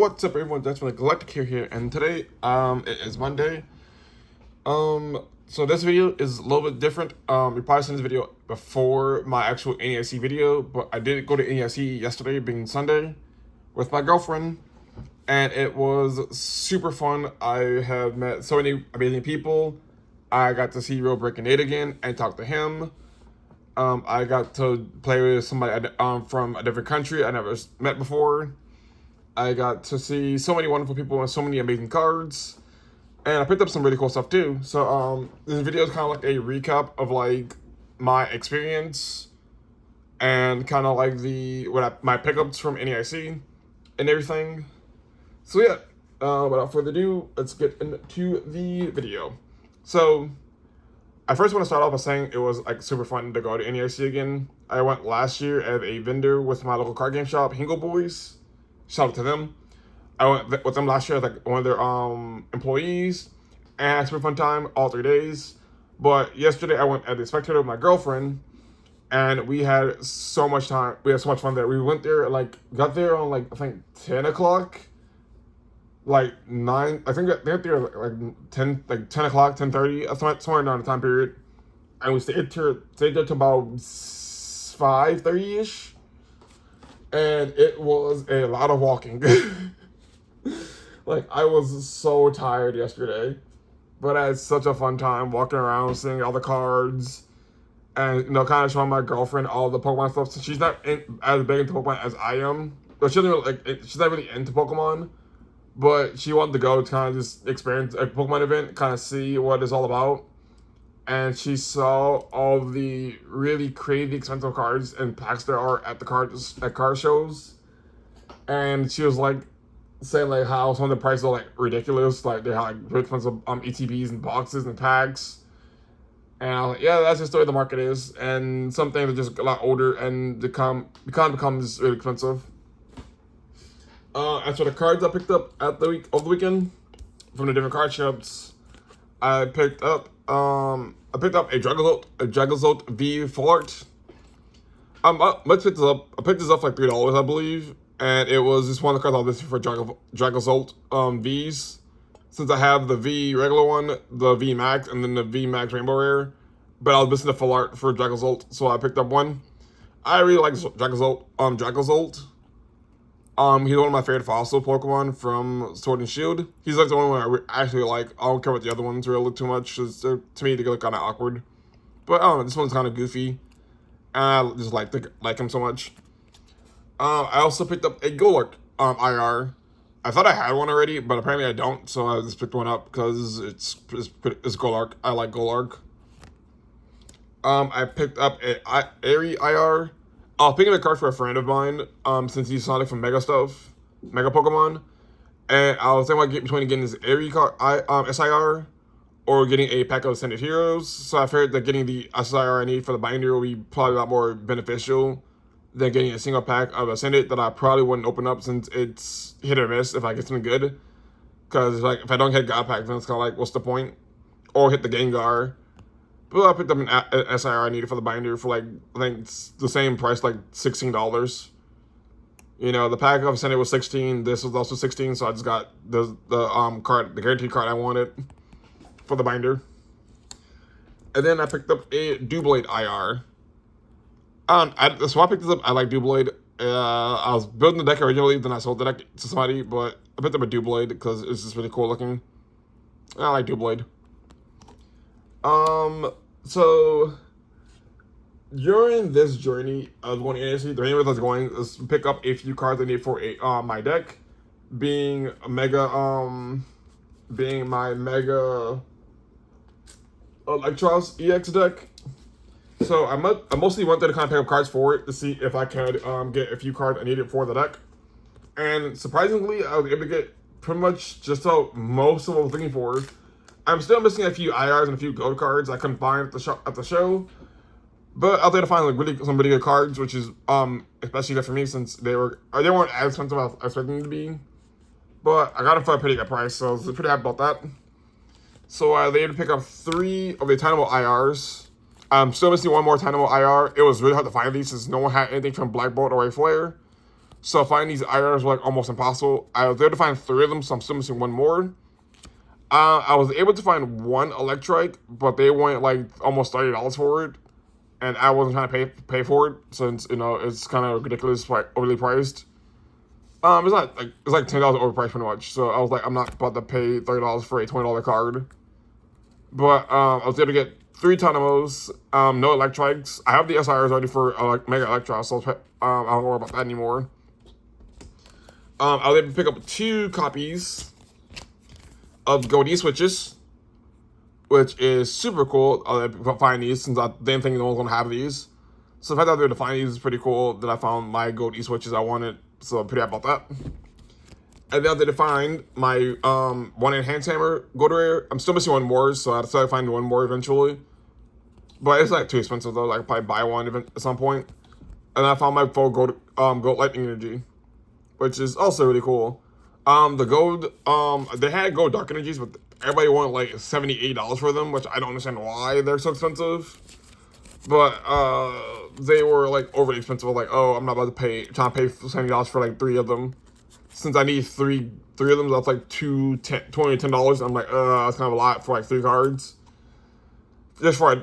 what's up everyone, that's from the Galactic here, and today, it is Monday. So this video is a little bit different. You probably seen this video before my actual NAIC video, but I did go to NAIC yesterday, being Sunday, with my girlfriend, and it was super fun. I have met so many amazing people. I got to see Real Breaking Nate again and talk to him. I got to play with somebody from a different country I never met before. I got to see so many wonderful people and so many amazing cards. And I picked up some really cool stuff too. So this video is kind of like a recap of like my experience and kind of like my pickups from NAIC and everything. So yeah, without further ado, let's get into the video. So I first want to start off by saying it was like super fun to go to NAIC again. I went last year as a vendor with my local card game shop, Hingle Boys. Shout out to them. I went with them last year as like one of their employees, and I had a super fun time all 3 days. But yesterday I went as a spectator with my girlfriend, and we had so much time. We had so much fun there. We went there got there on I think 10 o'clock, 9. I think they got there like 10 o'clock, 10:30, somewhere around the time period, and we stayed there till about 5:30 ish. And it was a lot of walking. I was so tired yesterday. But I had such a fun time walking around, seeing all the cards. And, kind of showing my girlfriend all the Pokemon stuff. So she's not as big into Pokemon as I am. But she's not really into Pokemon. But she wanted to go to kind of just experience a Pokemon event. Kind of see what it's all about. And she saw all the really crazy expensive cards and packs there are at card shows, and she was saying how some of the prices are ridiculous, they have really expensive ETBs and boxes and packs. And I was like, yeah, that's just the way the market is, and some things are just a lot older and becomes really expensive. As for the cards I picked up over the weekend from the different card shops, I picked up a Dragozolt V full art. Let's pick this up. I picked this up for $3, I believe, and it was just one of the cards I was listed for Dragozolt V's. Since I have the V regular one, the V Max, and then the V Max Rainbow Rare, but I was missing the full art for Dragozolt, so I picked up one. I really like Dragozolt. He's one of my favorite fossil Pokemon from Sword and Shield. He's the only one I actually like. I don't care about the other ones really too much. To me, they look kind of awkward. But I don't know, this one's kind of goofy. And I just like him so much. I also picked up a Golurk IR. I thought I had one already, but apparently I don't. So I just picked one up because it's Golurk. I like Golurk. I picked up a Airy IR. I was picking a card for a friend of mine, since he's Sonic from Mega Pokemon, and I was thinking between getting this Airy card, SIR, or getting a pack of Ascended Heroes. So I figured that getting the SIR I need for the binder will be probably a lot more beneficial than getting a single pack of Ascended that I probably wouldn't open up, since it's hit or miss if I get something good. Because if I don't hit God Pack, then it's kind of what's the point? Or hit the Gengar. Well, I picked up an SIR I needed for the binder for I think it's the same price, $16. The pack of Ascended was $16. This was also $16, so I just got the guaranteed card I wanted for the binder. And then I picked up a Doublade IR. So I picked this up. I like Doublade. I was building the deck originally, then I sold the deck to somebody, but I picked up a Doublade because it's just really cool looking. I like Doublade. So during this journey of going to NAIC, the main reason I was going is to pick up a few cards I need for my deck, being my Mega Electros EX deck. So I mostly went there to kind of pick up cards for it to see if I could get a few cards I needed for the deck. And surprisingly, I was able to get pretty much just about most of what I was looking for. I'm still missing a few IRs and a few gold cards I couldn't find at the show, but I was able to find some really good cards, which is especially good for me since they weren't as expensive as I was expecting them to be. But I got them for a pretty good price, so I was pretty happy about that. So I was able to pick up 3 of the Tynamo IRs. I'm still missing one more Tynamo IR. It was really hard to find these since no one had anything from Black Bolt or a Flare. So finding these IRs were like almost impossible. I was able to find 3 of them, so I'm still missing 1 more. I was able to find 1 electrike, but they wanted like almost $30 for it, and I wasn't trying to pay for it since it's kind of ridiculous, like overly priced. It's not like it's like $10 overpriced pretty much. So I was like, I'm not about to pay $30 for a $20 card. But I was able to get 3 Tynamos, no electrics. I have the SIRs already for Mega Electra, so I don't worry about that anymore. I was able to pick up 2 copies of Gold E-switches, which is super cool. I find these since I didn't think no one's gonna have these. So the fact that I was able to find these is pretty cool. That I found my Gold E-switches I wanted, so I'm pretty happy about that. And then I did find my 1 enhanced hammer gold rare. I'm still missing 1 more, so I decided to find 1 more eventually. But it's like too expensive though. Like I could probably buy 1 at some point. And I found my full gold lightning energy, which is also really cool. The gold, they had gold dark energies, but everybody wanted like $70, $80 for them, which I don't understand why they're so expensive. But they were like overly expensive. Like, oh, I'm not about to trying to pay $70 for like 3 of them. Since I need three of them, that's like $10. I'm like, that's kind of a lot for like 3 cards. Just for I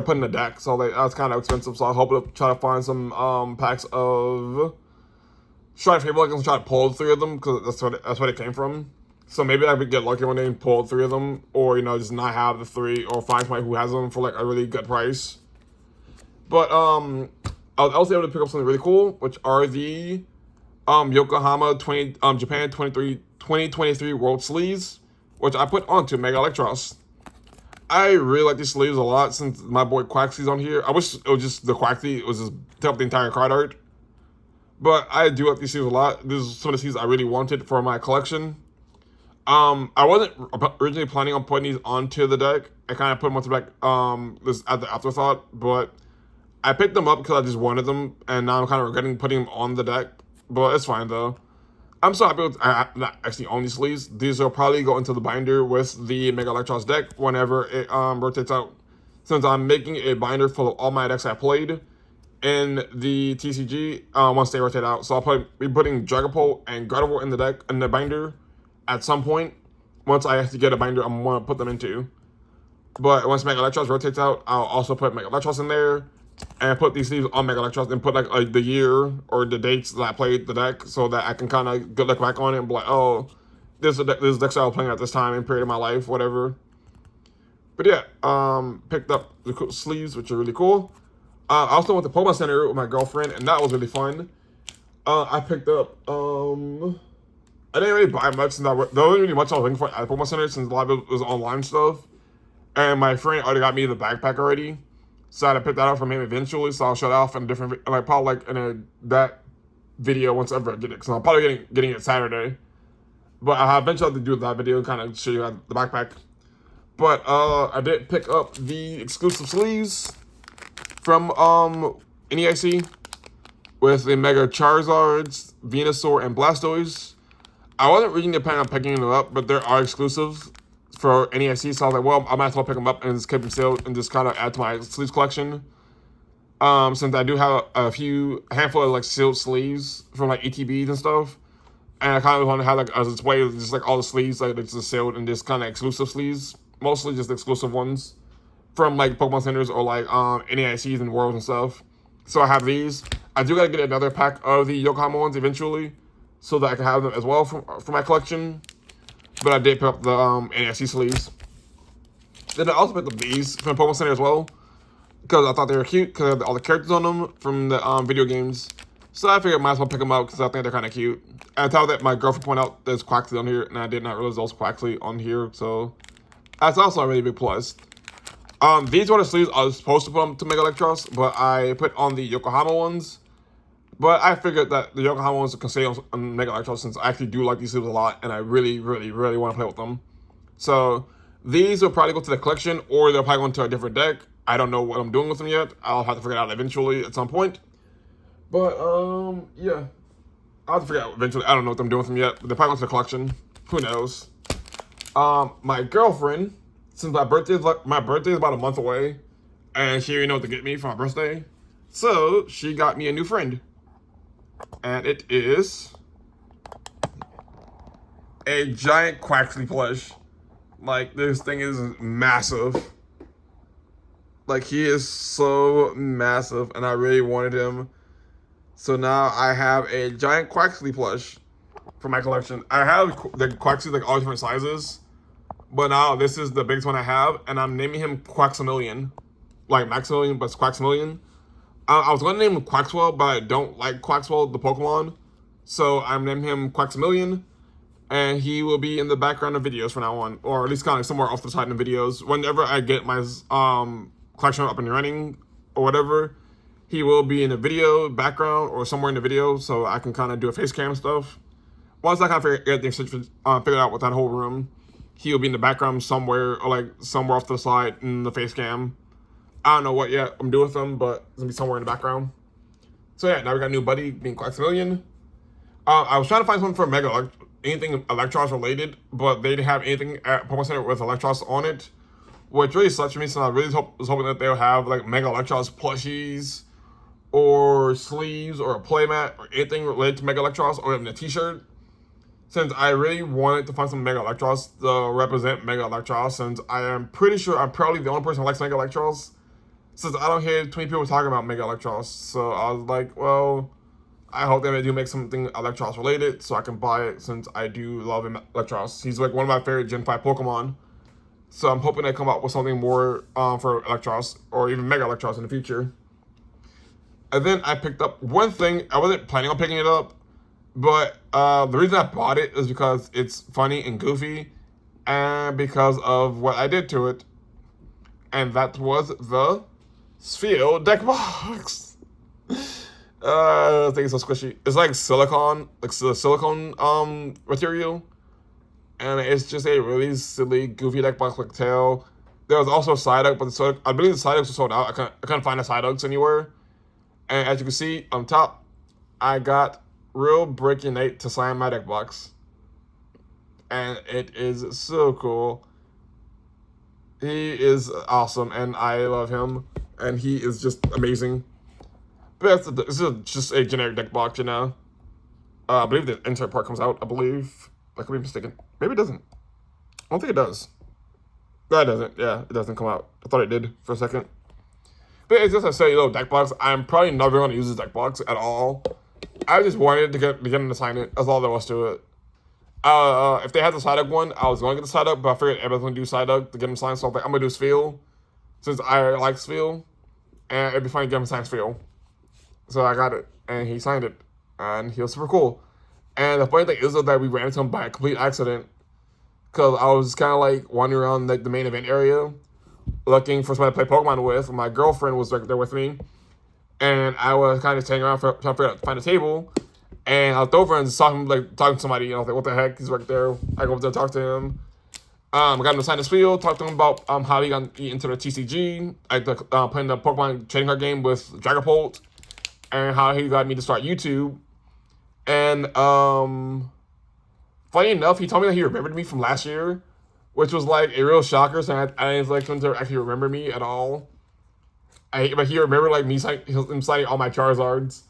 put in the deck, so like, that's kind of expensive. So I hope to try to find some packs of Shrine Fable. I can try to pull 3 of them because that's what it came from. So maybe I could get lucky one day and pull 3 of them, or just not have the 3, or find somebody who has them for like a really good price. But I was also able to pick up something really cool, which are the Yokohama Japan 2023 World Sleeves, which I put onto Mega Electros. I really like these sleeves a lot since my boy Quaxly's on here. I wish it was just the Quaxly, it was just take up the entire card art. But I do like these sleeves a lot. This is some of the sleeves I really wanted for my collection. I wasn't originally planning on putting these onto the deck. I kind of put them onto the deck this at the afterthought, but I picked them up because I just wanted them, and now I'm kind of regretting putting them on the deck. But it's fine though. I'm so happy with not actually own these sleeves. These will probably go into the binder with the Mega Electros deck whenever it rotates out. Since I'm making a binder full of all my decks I played in the TCG once they rotate out. So I'll be putting Dragapult and Gardevoir in the binder at some point. Once I actually get a binder I'm gonna put them into. But once Mega Electros rotates out, I'll also put Mega Electros in there. And put these sleeves on Mega Electros and put like the year or the dates that I played the deck, so that I can kind of look back on it and be like, oh, this deck I was playing at this time and period of my life, whatever. But yeah, picked up the sleeves, which are really cool. I also went to Pokemon Center with my girlfriend, and that was really fun. I picked up I didn't really buy much since there wasn't really much I was looking for at Pokemon Center since a lot of it was online stuff. And my friend already got me the backpack already. So I had to pick that up from him eventually, so I'll show that off in a different, like probably like in that video once I ever get it, because I'm probably getting it Saturday. But I eventually have to do that video and kind of show you the backpack. But I did pick up the exclusive sleeves from NAIC with the Mega Charizards, Venusaur, and Blastoise. I wasn't really planning on picking them up, but there are exclusives for NAIC, so I was like, well, I might as well pick them up and just keep them sealed and just kind of add to my sleeves collection. Since I do have a handful of like sealed sleeves from like ETBs and stuff, and I kind of want to have like a display of just like all the sleeves like it's just sealed and just kind of exclusive sleeves, mostly just exclusive ones from like Pokemon Centers or like NAICs and Worlds and stuff. So I have these. I do gotta get another pack of the Yokohama ones eventually, so that I can have them as well for my collection. But I did pick up the NAIC sleeves. Then I also picked up these from Pokemon Center as well, because I thought they were cute, because I had all the characters on them from the video games. So I figured I might as well pick them up, because I think they're kind of cute. And I thought that my girlfriend pointed out there's Quaxly on here, and I did not realize there was Quaxly on here, so that's also a really big plus. These were the sleeves I was supposed to put on to Mega Electros, but I put on the Yokohama ones. But I figured that the Yokohama ones can stay on Mega Electros, since I actually do like these sleeves a lot, and I really, really, really want to play with them. So these will probably go to the collection, or they'll probably go into a different deck. I don't know what I'm doing with them yet. I'll have to figure it out eventually at some point. But yeah, I'll have to figure it out eventually. I don't know what I'm doing with them yet, but they're probably going to the collection. Who knows? My girlfriend, since my birthday is about a month away, and she already know what to get me for my birthday, so she got me a new friend. and it is a giant Quaxley plush. Like, this thing is massive. Like, he is so massive, and I really wanted him. So now I have a giant Quaxley plush for my collection. I have the Quaxley like all different sizes, but now this is the biggest one I have, and I'm naming him Quaxamillion. Like Maximilian, but it's Quaxamillion. I was going to name him Quaxwell, but I don't like Quaxwell, the Pokemon. So I'm naming him Quaxamillion, and he will be in the background of videos from now on, or at least kind of somewhere off the side in the videos. Whenever I get my collection up and running or whatever, he will be in a video background or somewhere in the video, so I can kind of do a face cam stuff. Once I kind of get things figured out with that whole room, he will be in the background somewhere, or like somewhere off to the side in the face cam. I don't know what yet I'm doing with them, but it's gonna be somewhere in the background. So yeah, now we got a new buddy being Quaxamillion. I was trying to find something for Mega anything Electros related, but they didn't have anything at Pokemon Center with Electros on it, which really sucks for me. So I really was hoping that they'll have like Mega Electros plushies, or sleeves, or a playmat, or anything related to Mega Electros, or even a T-shirt. Since I really wanted to find some Mega Electros to represent Mega Electros, since I am pretty sure I'm probably the only person who likes Mega Electros, since I don't hear too many people talking about Mega Electros. So I was like, well, I hope they do make something Electros related so I can buy it, since I do love Electros. He's like one of my favorite Gen 5 Pokemon. So I'm hoping they come out with something more for Electros, or even Mega Electros in the future. And then I picked up one thing. I wasn't planning on picking it up, but the reason I bought it is because it's funny and goofy, and because of what I did to it. And that was the Sphere deck box. I think it's so squishy. It's like silicone, material. And it's just a really silly, goofy deck box with tail. There was also a Psyduck, but I believe the Psyducks were sold out. I couldn't find the Psyducks anywhere. And as you can see on top, I got Real Breaking Nate to sign my deck box. And it is so cool. He is awesome, and I love him. And he is just amazing. But this is just a generic deck box, you know. I believe the insert part comes out, I believe. I could be mistaken. Maybe it doesn't. I don't think it does. No, it doesn't. Yeah, it doesn't come out. I thought it did for a second. But it's just a silly little deck box. I'm probably never going to use this deck box at all. I just wanted to get him to sign it. That's all there was to it. If they had the Psyduck one, I was going to get the Psyduck, but I figured everybody's going to do Psyduck to get him signed. So I was like, I'm going to do Sphere, since I like Sphere. And it'd be fun to get him signed Sphere. So I got it, and he signed it. And he was super cool. And the funny thing is that we ran into him by a complete accident. Because I was kind of like wandering around like the main event area, looking for somebody to play Pokemon with. My girlfriend was right there with me. And I was kind of standing around trying to find a table. And I looked over and saw him like talking to somebody. And I was like, what the heck? He's right there. I go over there and talk to him. I got him to sign his field, talked to him about how he got into the TCG. I playing the Pokemon trading card game with Dragapult. And how he got me to start YouTube. And funny enough, he told me that he remembered me from last year, which was like a real shocker. So I didn't like him to actually remember me at all. But he remembered like me signing all my Charizards.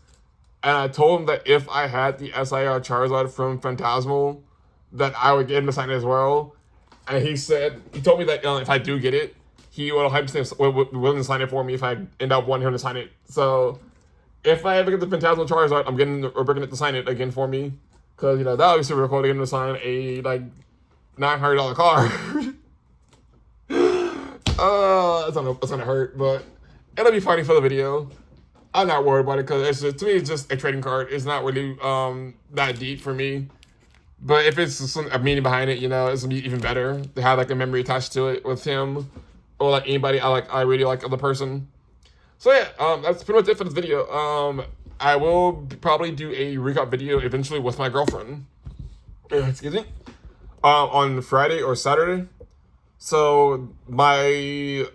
And I told him that if I had the SIR Charizard from Phantasmal, that I would get him to sign it as well. And he told me that if I do get it, he would 100% willing to sign it for me if I end up wanting him to sign it. So if I ever get the Phantasmal Charizard, I'm getting it to sign it again for me. Because, you know, that would be super cool to get him to sign a, like, $900 card. That's going to hurt, but it'll be funny for the video. I'm not worried about it because to me, it's just a trading card. It's not really that deep for me. But if it's a meaning behind it, you know, it's going to be even better to have, like, a memory attached to it with him. Or, like, anybody I really like of the person. So yeah, that's pretty much it for this video. I will probably do a recap video eventually with my girlfriend. Excuse me. On Friday or Saturday. So my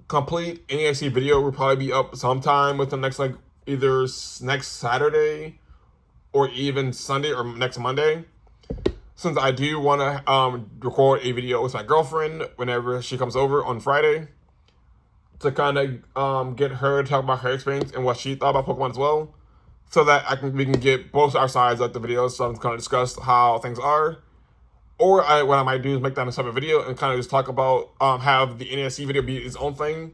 complete NAIC video will probably be up sometime within next either next Saturday or even Sunday or next Monday. Since I do want to record a video with my girlfriend whenever she comes over on Friday, to kind of get her to talk about her experience and what she thought about Pokemon as well. so that we can get both our sides of the video, so I'm kind of discuss how things are. Or what I might do is make that a separate video and kind of just talk about, have the NAIC video be its own thing,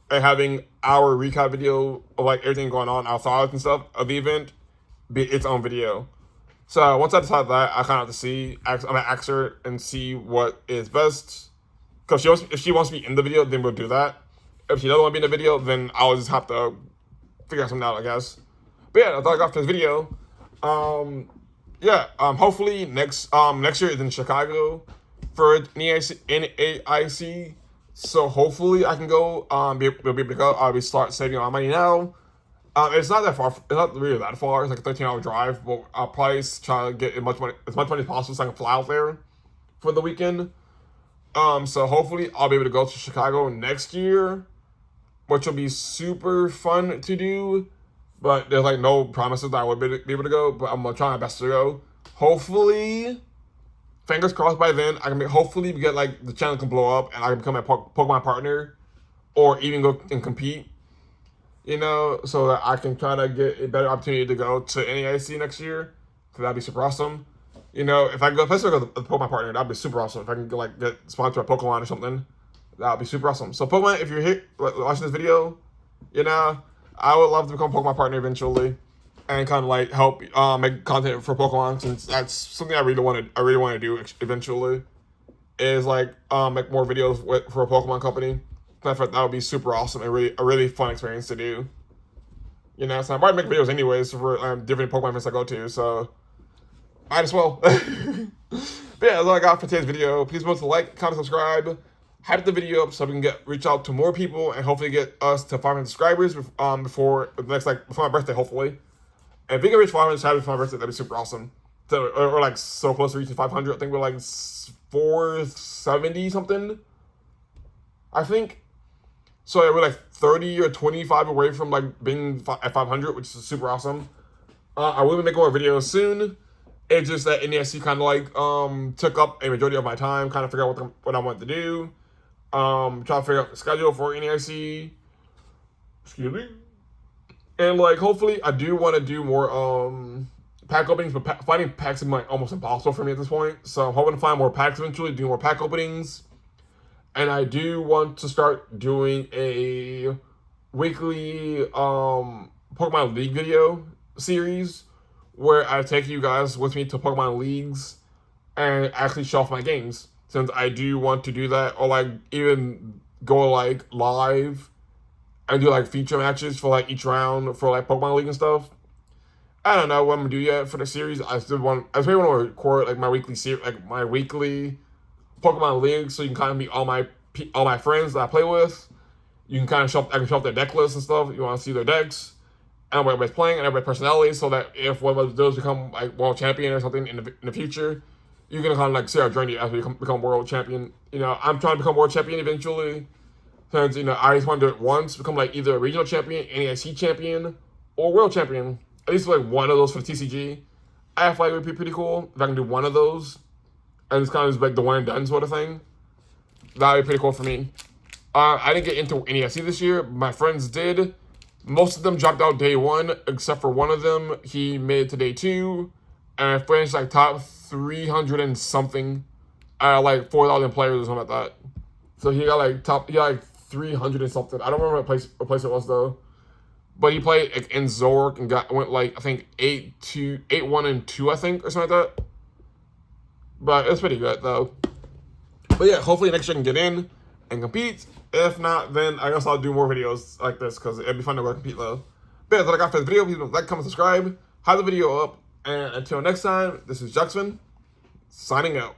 and having our recap video of like everything going on, our thoughts and stuff of the event, be its own video. So once I decide that, I kind of have to see, I'm gonna ask her and see what is best. Because if she wants to be in the video, then we'll do that. If she doesn't want to be in the video, then I'll just have to figure something out, I guess. But yeah, that's all I got for this video. Hopefully next year is in Chicago for NAIC. So hopefully I can go. Be able to go. I'll start saving my money now. It's not that far. It's not really that far. It's like a 13-hour drive. But I'll probably try to get as much money as possible so I can fly out there for the weekend. So hopefully I'll be able to go to Chicago next year, which will be super fun to do. But there's like no promises that I would be able to go. But I'm gonna try my best to go. Hopefully, fingers crossed by then, I can hopefully get like the channel can blow up and I can become a Pokemon partner, or even go and compete. You know, so that I can try to get a better opportunity to go to NAIC next year. Cause that'd be super awesome. You know, if I go, especially go to Pokemon partner, that'd be super awesome. If I can get sponsored by Pokemon or something, that'd be super awesome. So Pokemon, if you're here watching this video, you know, I would love to become a Pokemon partner eventually, and kind of like help make content for Pokemon, since that's something I really want to do eventually. Is like make more videos for a Pokemon company. That would be super awesome and a really fun experience to do. You know, so I'm probably make videos anyways for different Pokemon events I go to. So might as well. But yeah, that's all I got for today's video. Please remember to like, comment, subscribe, hype the video up so we can reach out to more people and hopefully get us to 500 subscribers before my birthday, hopefully. And if we can reach 500 subscribers before my birthday, that'd be super awesome. So or like so close to reaching 500. I think we're like 470 something, I think. So yeah, we're like 30 or 25 away from like being at 500, which is super awesome. I will be making more videos soon. It's just that NAIC kind of like took up a majority of my time, kind of figure out what I want to do. Try to figure out the schedule for NAIC. Excuse me. And like hopefully I do want to do more pack openings, but finding packs is like almost impossible for me at this point. So I'm hoping to find more packs eventually, do more pack openings. And I do want to start doing a weekly Pokemon League video series where I take you guys with me to Pokemon Leagues and actually show off my games. Since I do want to do that, or like even go like live and do like feature matches for like each round for like Pokemon League and stuff. I don't know what I'm gonna do yet for the series. I really want to record like my weekly Pokemon League, so you can kind of meet all my friends that I play with. You can kind of I can show off their deck lists and stuff. You want to see their decks and what everybody's playing and everybody's personality, so that if one of those become like world champion or something in the future, you can kind of like see our journey as we become world champion. You know, I'm trying to become world champion eventually, since you know I just want to do it once, become like either a regional champion, NAIC champion, or world champion. At least like one of those for the TCG. I feel like it would be pretty cool if I can do one of those. And it's kind of just like the one and done sort of thing. That would be pretty cool for me. I didn't get into NAIC this year. My friends did. Most of them dropped out day one, except for one of them. He made it to day two. And I finished like top 300 and something. Like 4,000 players or something like that. So he got like 300 and something. I don't remember what place it was though. But he played like, in Zork and went like, I think 8-1 and 2, I think, or something like that. But it's pretty good, though. But yeah, hopefully next year I can get in and compete. If not, then I guess I'll do more videos like this, because it'd be fun to go compete, though. But yeah, that's all I got for this video. Please like, comment, subscribe. Have the video up. And until next time, this is Jackson, signing out.